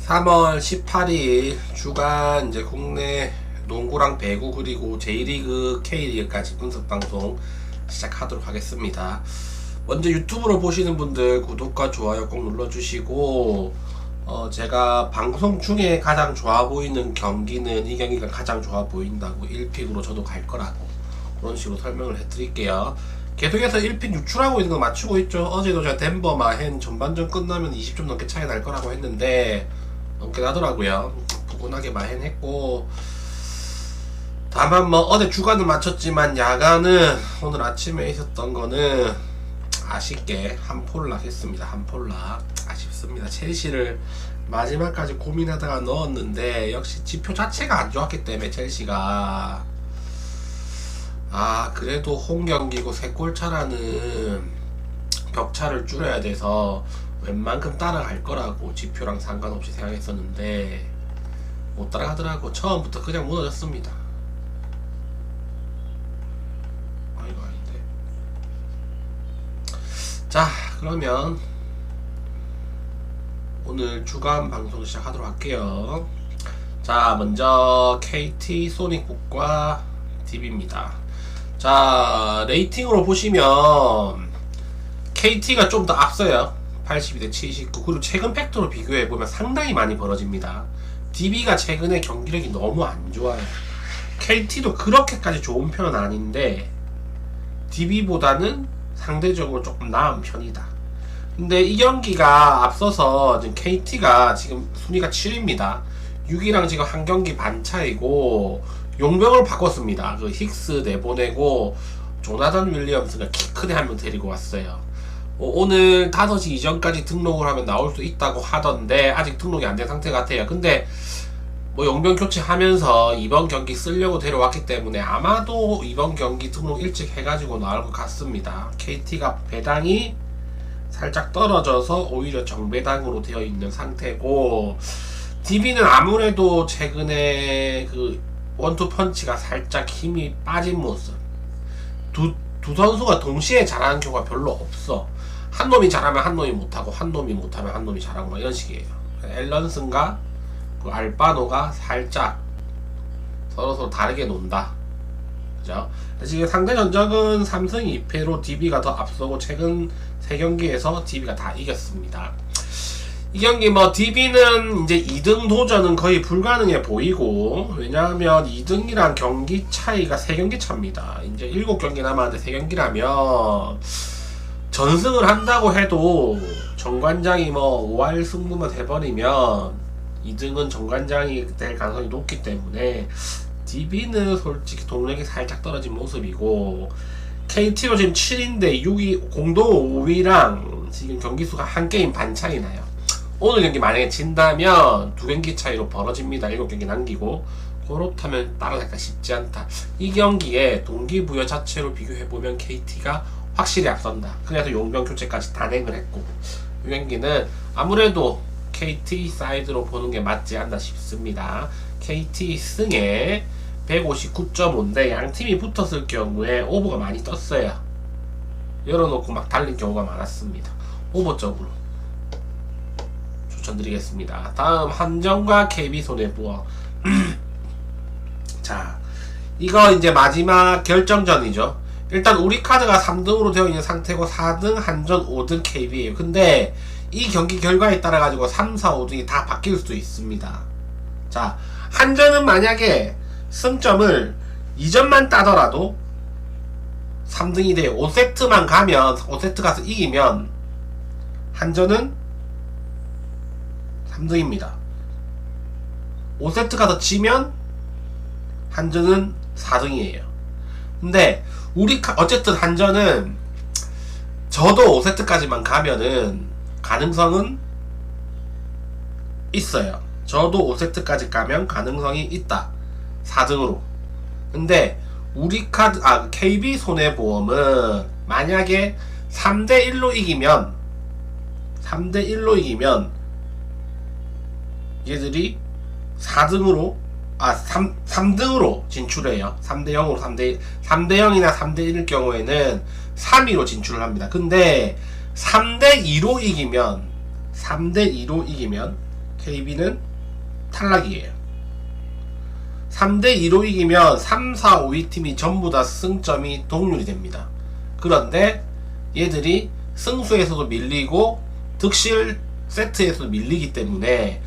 3월 18일 주간 이제 국내 농구랑 배구 그리고 J리그, K리그까지 분석 방송 시작하도록 하겠습니다. 먼저 유튜브로 보시는 분들 구독과 좋아요 꼭 눌러주시고 제가 방송 중에 가장 좋아 보이는 경기는 이 경기가 가장 좋아 보인다고 1픽으로 저도 갈 거라고 그런 식으로 설명을 해드릴게요. 계속해서 1픽 유출하고 있는 거 맞추고 있죠. 어제도 제가 덴버 마헨 전반전 끝나면 20점 넘게 차이 날 거라고 했는데 넘게 나더라고요. 부근하게 마헨 했고, 다만 뭐 어제 주간은 맞췄지만 야간은 오늘 아침에 있었던 거는 아쉽게 한 폴락 했습니다. 한 폴락 아쉽습니다. 첼시를 마지막까지 고민하다가 넣었는데 역시 지표 자체가 안 좋았기 때문에 첼시가 그래도 홈 경기고 3골 차라는 격차를 줄여야 돼서 웬만큼 따라갈 거라고 지표랑 상관없이 생각했었는데 못 따라가더라고. 처음부터 그냥 무너졌습니다. 이거 아닌데. 자, 그러면 오늘 주간 방송 시작하도록 할게요. 자, 먼저 KT 소닉북과 DB입니다. 자, 레이팅으로 보시면 KT가 좀 더 앞서요. 82대 79. 그리고 최근 팩토로 비교해보면 상당히 많이 벌어집니다. DB가 최근에 경기력이 너무 안 좋아요. KT도 그렇게까지 좋은 편은 아닌데 DB보다는 상대적으로 조금 나은 편이다. 근데 이 경기가 앞서서 지금 KT가 지금 순위가 7위입니다. 6위랑 지금 한 경기 반 차이고 용병을 바꿨습니다. 그 힉스 내보내고 조나단 윌리엄스가 키 큰 애 한 명 데리고 왔어요. 오늘 5시 이전까지 등록을 하면 나올 수 있다고 하던데 아직 등록이 안 된 상태 같아요. 근데 뭐 용병 교체하면서 이번 경기 쓰려고 데려왔기 때문에 아마도 이번 경기 등록 일찍 해가지고 나올 것 같습니다. KT가 배당이 살짝 떨어져서 오히려 정배당으로 되어 있는 상태고, DB는 아무래도 최근에 그 원투 펀치가 살짝 힘이 빠진 모습. 두 선수가 동시에 잘하는 경우가 별로 없어. 한 놈이 잘하면 한 놈이 못하고 한 놈이 못하면 한 놈이 잘하고 막 이런 식이에요. 앨런슨과 그 알바노가 살짝 서로 다르게 논다. 그죠? 지금 상대 전적은 3승 2패로 DB가 더 앞서고 최근 3경기에서 DB가 다 이겼습니다. 이 경기 뭐 DB는 이제 2등 도전은 거의 불가능해 보이고, 왜냐하면 2등이랑 경기 차이가 3경기 차입니다. 이제 7경기 남았는데 3경기라면 전승을 한다고 해도 정관장이 뭐 5할 승부만 돼버리면 2등은 정관장이 될 가능성이 높기 때문에 DB는 솔직히 동력이 살짝 떨어진 모습이고, KT도 지금 7인데 6위 공동 5위랑 지금 경기수가 한 게임 반 차이 나요. 오늘 경기 만약에 진다면 2경기 차이로 벌어집니다. 7경기 남기고. 그렇다면 따라가기가 쉽지 않다. 이 경기에 동기부여 자체로 비교해보면 KT가 확실히 앞선다. 그래서 용병 교체까지 단행을 했고, 이 경기는 아무래도 KT 사이드로 보는 게 맞지 않나 싶습니다. KT 승에 159.5인데 양팀이 붙었을 경우에 오버가 많이 떴어요. 열어놓고 막 달린 경우가 많았습니다. 오버 쪽으로 추천드리겠습니다. 다음 한정과 KB손해부어. 자, 이거 이제 마지막 결정전이죠. 일단 우리 카드가 3등으로 되어 있는 상태고 4등 한전 5등 KB예요. 근데 이 경기 결과에 따라 가지고 3, 4, 5등이 다 바뀔 수도 있습니다. 자, 한전은 만약에 승점을 2점만 따더라도 3등이 돼요. 5세트만 가면 5세트 가서 이기면 한전은 3등입니다. 5세트 가서 지면 한전은 4등이에요. 근데 어쨌든 한전은 저도 5세트까지만 가면은 가능성은 있어요. 저도 5세트까지 가면 가능성이 있다. 4등으로. 근데 우리 카드 KB 손해보험은 만약에 3대1로 이기면 얘들이 4등으로 3등으로 진출해요. 3대0으로 3대0이나 3대1일 경우에는 3위로 진출을 합니다. 근데 3대2로 이기면 KB는 탈락이에요. 3대2로 이기면 3, 4, 5위 팀이 전부 다 승점이 동률이 됩니다. 그런데 얘들이 승수에서도 밀리고 득실 세트에서도 밀리기 때문에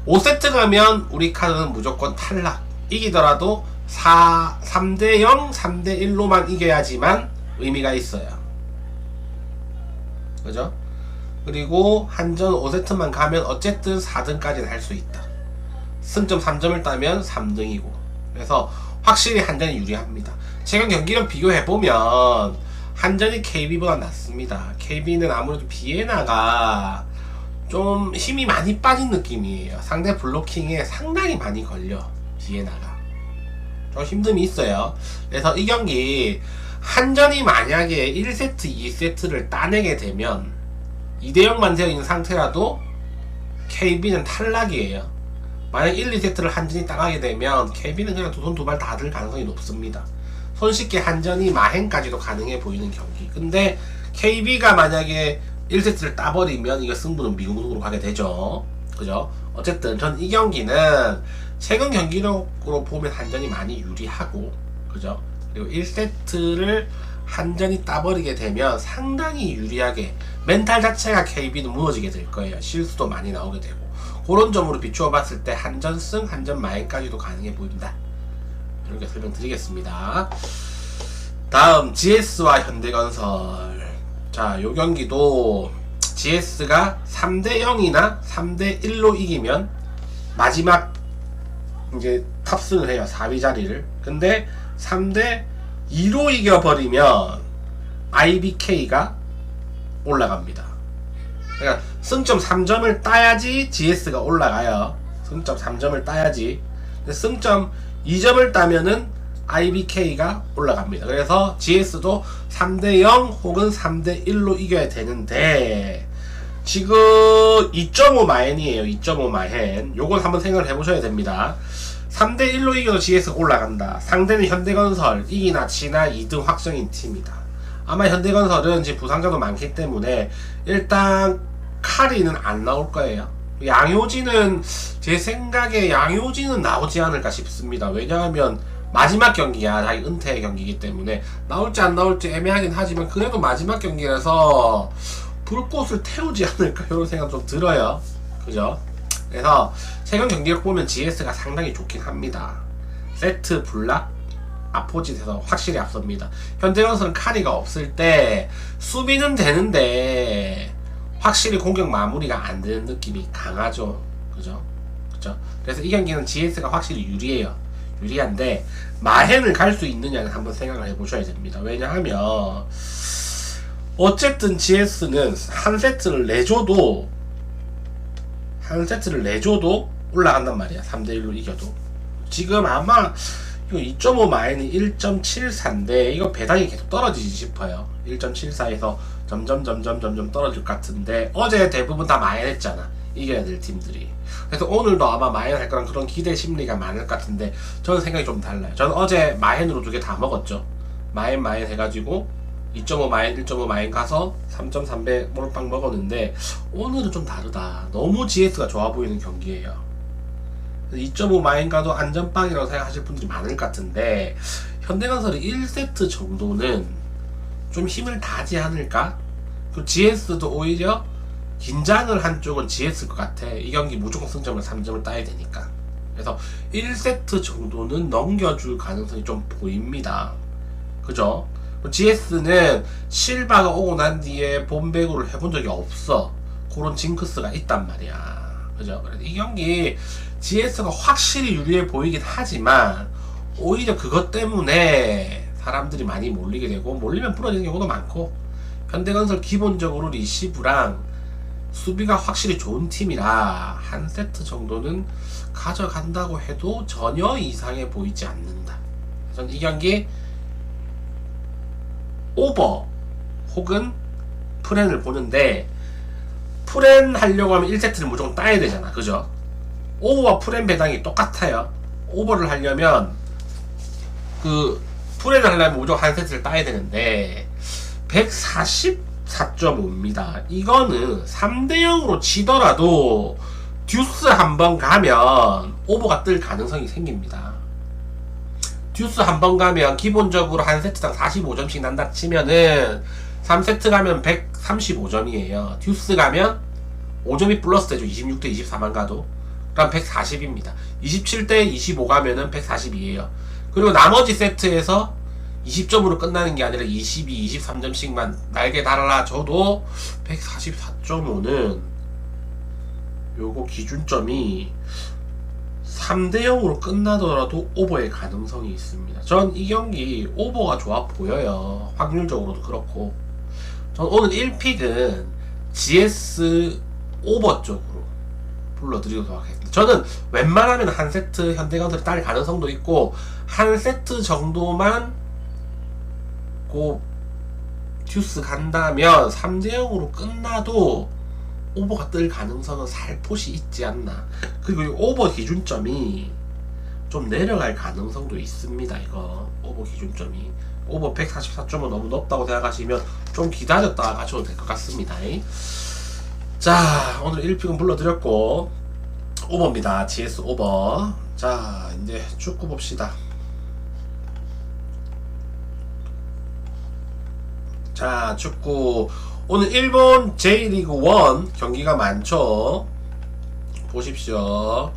5세트 가면 우리 카드는 무조건 탈락. 이기더라도 3대0, 3대1로만 이겨야지만 의미가 있어요. 그죠? 그리고 한전 5세트만 가면 어쨌든 4등까지는 할 수 있다. 승점 3점을 따면 3등이고. 그래서 확실히 한전이 유리합니다. 최근 경기랑 비교해보면 한전이 KB보다 낫습니다. KB는 아무래도 비에나가 좀 힘이 많이 빠진 느낌이에요. 상대 블로킹에 상당히 많이 걸려. 비에나가 좀 힘듦이 있어요. 그래서 이 경기 한전이 만약에 1세트, 2세트를 따내게 되면 2대0만 되어 있는 상태라도 KB는 탈락이에요. 만약 1, 2세트를 한전이 따가게 되면 KB는 그냥 두 손 두 발 다 들 가능성이 높습니다. 손쉽게 한전이 마행까지도 가능해 보이는 경기. 근데 KB가 만약에 1세트를 따버리면 이거 승부는 미국으로 가게 되죠. 그죠? 어쨌든 전 이 경기는 최근 경기력으로 보면 한전이 많이 유리하고, 그죠? 그리고 1세트를 한전이 따버리게 되면 상당히 유리하게 멘탈 자체가 KB는 무너지게 될 거예요. 실수도 많이 나오게 되고. 그런 점으로 비추어 봤을 때 한전승, 한전 마행까지도 가능해 보인다. 이렇게 설명드리겠습니다. 다음 GS와 현대건설. 자, 요 경기도 GS가 3대0이나 3대1로 이기면 마지막 이제 탑승을 해요. 4위 자리를. 근데 3대2로 이겨버리면 IBK가 올라갑니다. 그러니까 승점 3점을 따야지 GS가 올라가요. 승점 3점을 따야지. 근데 승점 2점을 따면은 IBK가 올라갑니다. 그래서 GS도 3대0 혹은 3대1로 이겨야 되는데 지금 2.5 마엔이에요. 2.5 마엔. 요건 한번 생각을 해보셔야 됩니다. 3대1로 이겨도 GS가 올라간다. 상대는 현대건설, 이기나 지나 2등 확정인 팀이다. 아마 현대건설은 지금 부상자도 많기 때문에 일단 카리는 안 나올 거예요. 양효진은 제 생각에 양효진은 나오지 않을까 싶습니다. 왜냐하면 마지막 경기야. 자기 은퇴 경기이기 때문에 나올지 안 나올지 애매하긴 하지만 그래도 마지막 경기라서 불꽃을 태우지 않을까 이런 생각 좀 들어요. 그죠? 그래서 최근 경기를 보면 GS가 상당히 좋긴 합니다. 세트 블락 아포짓에서 확실히 앞섭니다. 현대건설은 카리가 없을 때 수비는 되는데 확실히 공격 마무리가 안 되는 느낌이 강하죠. 그죠? 그죠? 그래서 이 경기는 GS가 확실히 유리해요. 유리한데 마헨을 갈 수 있느냐는 한번 생각을 해보셔야 됩니다. 왜냐하면 어쨌든 GS는 한 세트를 내줘도 올라간단 말이야. 3대1로 이겨도. 지금 아마 이거 2.5 마이너스 1.74인데 이거 배당이 계속 떨어지지 싶어요. 1.74에서 점점 떨어질 것 같은데 어제 대부분 다 마이너스했잖아. 이겨야 될 팀들이. 그래서 오늘도 아마 마이너스 할 거란 그런 기대 심리가 많을 것 같은데 저는 생각이 좀 달라요. 저는 어제 마이너스로 2개 다 먹었죠. 마이너스 해가지고 2.5 마이너스 1.5 마이너스 가서 3.3배 몰빵 먹었는데 오늘은 좀 다르다. 너무 GS가 좋아 보이는 경기예요. 2.5 마인가도 안전빵이라고 생각하실 분들이 많을 것 같은데 현대건설이 1세트 정도는 좀 힘을 다하지 않을까? 그 GS도 오히려 긴장을 한 쪽은 GS일 것 같아. 이 경기 무조건 승점을 3점을 따야 되니까. 그래서 1세트 정도는 넘겨줄 가능성이 좀 보입니다. 그죠? GS는 실바가 오고 난 뒤에 봄배구를 해본 적이 없어. 그런 징크스가 있단 말이야. 그죠? 그래서 이 경기 GS가 확실히 유리해 보이긴 하지만 오히려 그것 때문에 사람들이 많이 몰리게 되고 몰리면 부러지는 경우도 많고 현대건설 기본적으로 리시브랑 수비가 확실히 좋은 팀이라 한 세트 정도는 가져간다고 해도 전혀 이상해 보이지 않는다. 전 이 경기 오버 혹은 프렌을 보는데 프렌 하려고 하면 1세트를 무조건 따야 되잖아. 그죠? 오버와 프렌 배당이 똑같아요. 오버를 하려면 그 프렌을 하려면 무조건 한 세트를 따야 되는데 144.5입니다. 이거는 3대0으로 치더라도 듀스 한번 가면 오버가 뜰 가능성이 생깁니다. 듀스 한번 가면 기본적으로 한 세트당 45점씩 난다 치면은 3세트 가면 135점이에요. 듀스 가면 5점이 플러스 되죠. 26대 24만 가도. 그럼 140입니다. 27대 25 가면은 142에요. 그리고 나머지 세트에서 20점으로 끝나는 게 아니라 22, 23점씩만 날개 달아줘도 144.5는 요거 기준점이 3대 0으로 끝나더라도 오버의 가능성이 있습니다. 전 이 경기 오버가 좋아 보여요. 확률적으로도 그렇고. 전 오늘 1픽은 GS 오버 쪽으로 불러드리도록 하겠습니다. 저는 웬만하면 한 세트 현대건설이 딸 가능성도 있고, 한 세트 정도만 고 듀스 간다면 3대 0으로 끝나도 오버가 뜰 가능성은 살포시 있지 않나. 그리고 이 오버 기준점이 좀 내려갈 가능성도 있습니다. 이거 오버 기준점이 오버 144점은 너무 높다고 생각하시면 좀 기다렸다가 가셔도 될 것 같습니다. 자, 오늘 1픽은 불러드렸고 오버입니다. GS 오버. 자, 이제 축구 봅시다. 자, 축구 오늘 일본 J리그 1 경기가 많죠. 보십시오.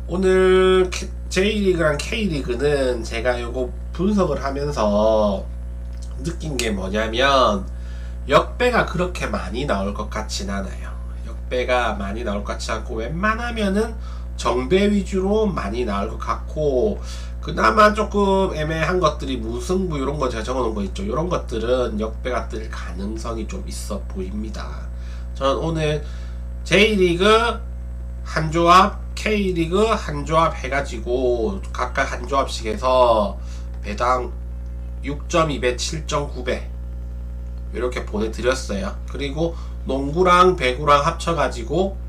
오늘 J리그랑 K리그는 제가 요거 분석을 하면서 느낀 게 뭐냐면 역배가 그렇게 많이 나올 것 같진 않아요. 역배가 많이 나올 것 같지 않고 웬만하면은 정배 위주로 많이 나올 것 같고, 그나마 조금 애매한 것들이 무승부 이런 거 제가 적어놓은 거 있죠. 이런 것들은 역배가 뜰 가능성이 좀 있어 보입니다. 저는 오늘 J리그 한 조합, K리그 한 조합 해가지고 각각 한 조합씩 해서 배당 6.2배, 7.9배 이렇게 보내드렸어요. 그리고 농구랑 배구랑 합쳐가지고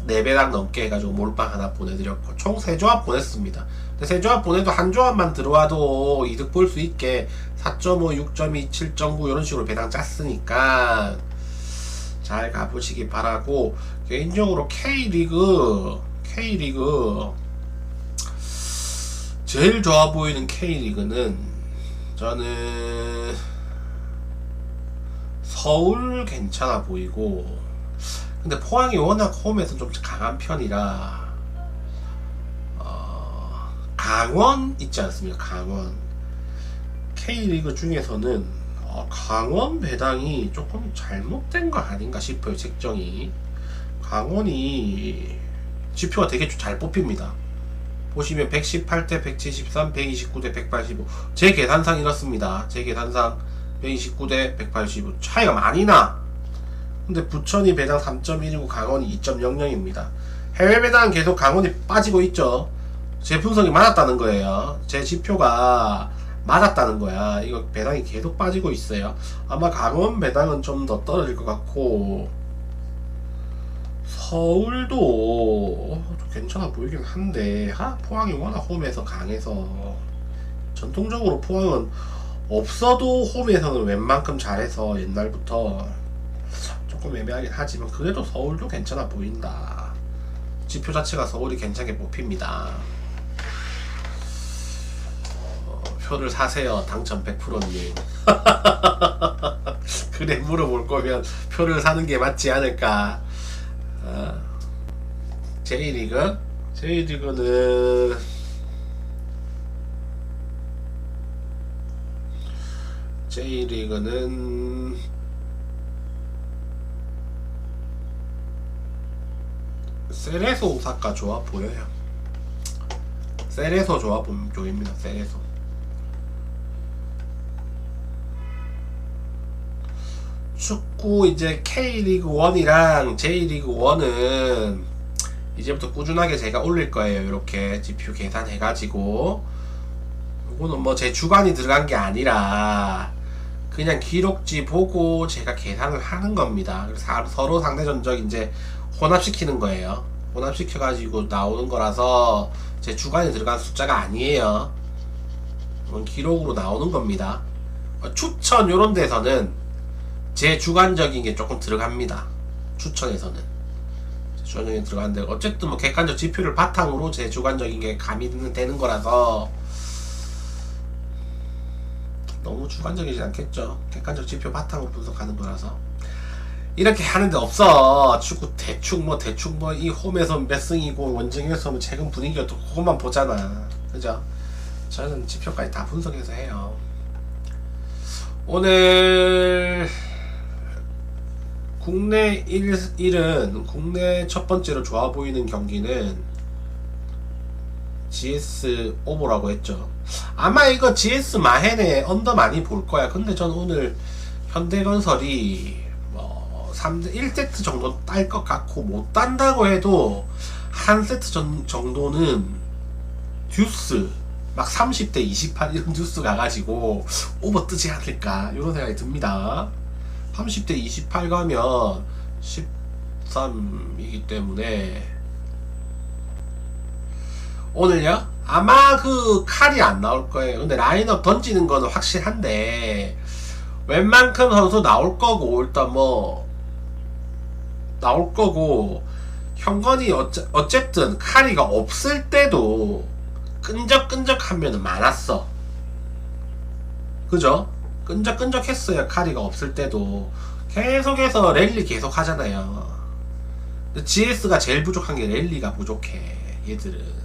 4배당 넘게 해가지고 몰빵 하나 보내드렸고 총 3조합 보냈습니다. 근데 3조합 보내도 한 조합만 들어와도 이득 볼 수 있게 4.5, 6.2, 7.9 이런 식으로 배당 짰으니까 잘 가보시기 바라고, 개인적으로 K리그 제일 좋아 보이는 K리그는 저는 서울 괜찮아 보이고, 근데 포항이 워낙 홈에서 좀 강한 편이라 강원 있지 않습니까? 강원 K리그 중에서는 강원 배당이 조금 잘못된 거 아닌가 싶어요. 책정이 강원이 지표가 되게 잘 뽑힙니다. 보시면 118대 173, 129대 185. 제 계산상 이렇습니다. 제 계산상 129대 185 차이가 많이 나. 근데 부천이 배당 3.1이고 강원이 2.00입니다. 해외 배당 계속 강원이 빠지고 있죠. 제 분석이 맞았다는 거예요. 제 지표가 맞았다는 거야. 이거 배당이 계속 빠지고 있어요. 아마 강원 배당은 좀 더 떨어질 것 같고, 서울도 괜찮아 보이긴 한데 포항이 워낙 홈에서 강해서, 전통적으로 포항은 없어도 홈에서는 웬만큼 잘해서 옛날부터 조금 애매하긴 하지만 그래도 서울도 괜찮아 보인다. 지표 자체가 서울이 괜찮게 뽑힙니다. 표를 사세요. 당첨 100%님. 그래, 물어볼 거면 표를 사는 게 맞지 않을까. J리그는 세레소 오사카 좋아 보여요. 세레소 좋아 보는 쪽입니다. 세레소. 축구 이제 K리그 1이랑 J리그 1은 이제부터 꾸준하게 제가 올릴 거예요. 이렇게 지표 계산해가지고. 이거는 뭐 제 주관이 들어간 게 아니라 그냥 기록지 보고 제가 계산을 하는 겁니다. 그래서 서로 상대 전적 이제 혼합시키는 거예요. 혼합시켜가지고 나오는 거라서 제 주관이 들어간 숫자가 아니에요. 이건 기록으로 나오는 겁니다. 추천 요런 데서는 제 주관적인 게 조금 들어갑니다. 추천에서는 주관적인 들어가는데 어쨌든 뭐 객관적 지표를 바탕으로 제 주관적인 게 가미되는 거라서 너무 주관적이지 않겠죠. 객관적 지표 바탕으로 분석하는 거라서 이렇게 하는데 없어. 축구 대충 뭐 이 홈에서 몇 승이고 원정에서 뭐 최근 분위기가 또 그것만 보잖아. 그죠? 저는 지표까지 다 분석해서 해요. 오늘 국내 1은 국내 첫 번째로 좋아 보이는 경기는 GS 오버라고 했죠. 아마 이거 GS 마헨에 언더 많이 볼 거야. 근데 전 오늘 현대건설이 뭐 1세트 정도 딸 것 같고, 못 딴다고 해도 한 세트 정도는 듀스 막 30대 28 이런 듀스 가가지고 오버 뜨지 않을까 이런 생각이 듭니다. 30대 28 가면 13이기 때문에 오늘요? 아마 그 칼이 안 나올 거예요. 근데 라인업 던지는 거는 확실한데 웬만큼 선수 나올 거고, 일단 뭐 나올 거고, 현건이 어쨌든 카리가 없을 때도 끈적끈적한 면은 많았어. 그죠? 끈적끈적했어요. 카리가 없을 때도 계속해서 랠리 계속 하잖아요. GS가 제일 부족한 게 랠리가 부족해. 얘들은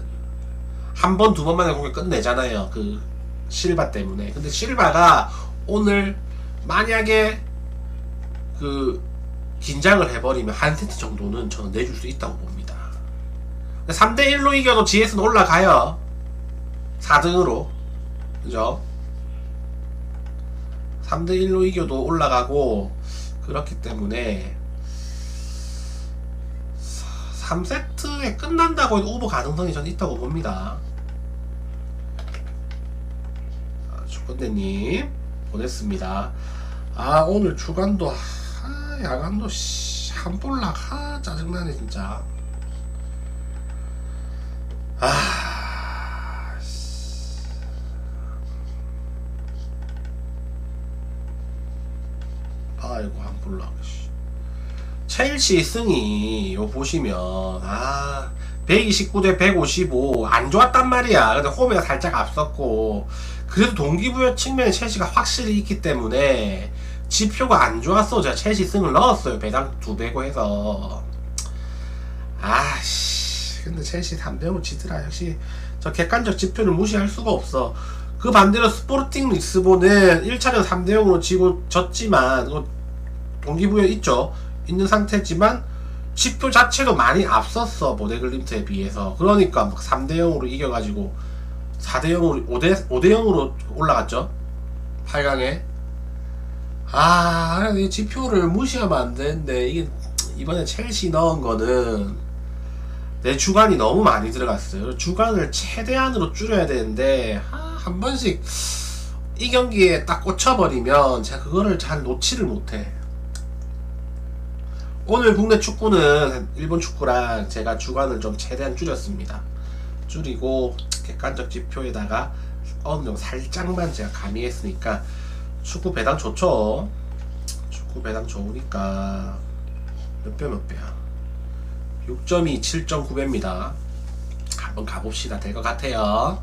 한 번, 두 번만에 공격 끝내잖아요. 그 실바 때문에. 근데 실바가 오늘 만약에 그 긴장을 해버리면 한 세트 정도는 저는 내줄 수 있다고 봅니다. 3대1로 이겨도 GS는 올라가요. 4등으로. 그죠? 3대1로 이겨도 올라가고, 그렇기 때문에 3세트에 끝난다고 해도 오버 가능성이 저는 있다고 봅니다. 주권대님 보냈습니다. 아, 오늘 주간도 야간도 한볼락 짜증나네 진짜. 아이고 한볼락. 첼시 승이 요 보시면 129대 155 안 좋았단 말이야. 근데 홈에가 살짝 앞섰고, 그래도 동기부여 측면에 첼시가 확실히 있기 때문에 지표가 안 좋았어. 제가 첼시 승을 넣었어요. 배당 2배고 해서. 근데 첼시 3대0 지더라. 역시 저 객관적 지표를 무시할 수가 없어. 그 반대로 스포르팅 리스본은 1차전 3대0으로 지고 졌지만 동기부여 있죠. 있는 상태지만 지표 자체도 많이 앞섰어. 보데글림트에 비해서. 그러니까 막 3대0으로 이겨가지고 4대0으로 5대0으로 올라갔죠. 8강에. 이 지표를 무시하면 안 되는데, 이게 이번에 첼시 넣은 거는 내 주간이 너무 많이 들어갔어요. 주간을 최대한으로 줄여야 되는데 한 번씩 이 경기에 딱 꽂혀버리면 제가 그거를 잘 놓지를 못해. 오늘 국내 축구는 일본 축구랑 제가 주간을 좀 최대한 줄였습니다. 줄이고 객관적 지표에다가 어느 정도 살짝만 제가 가미했으니까 축구 배당 좋죠. 축구 배당 좋으니까 몇 배야? 6.2, 7.9배입니다. 한번 가봅시다. 될 것 같아요.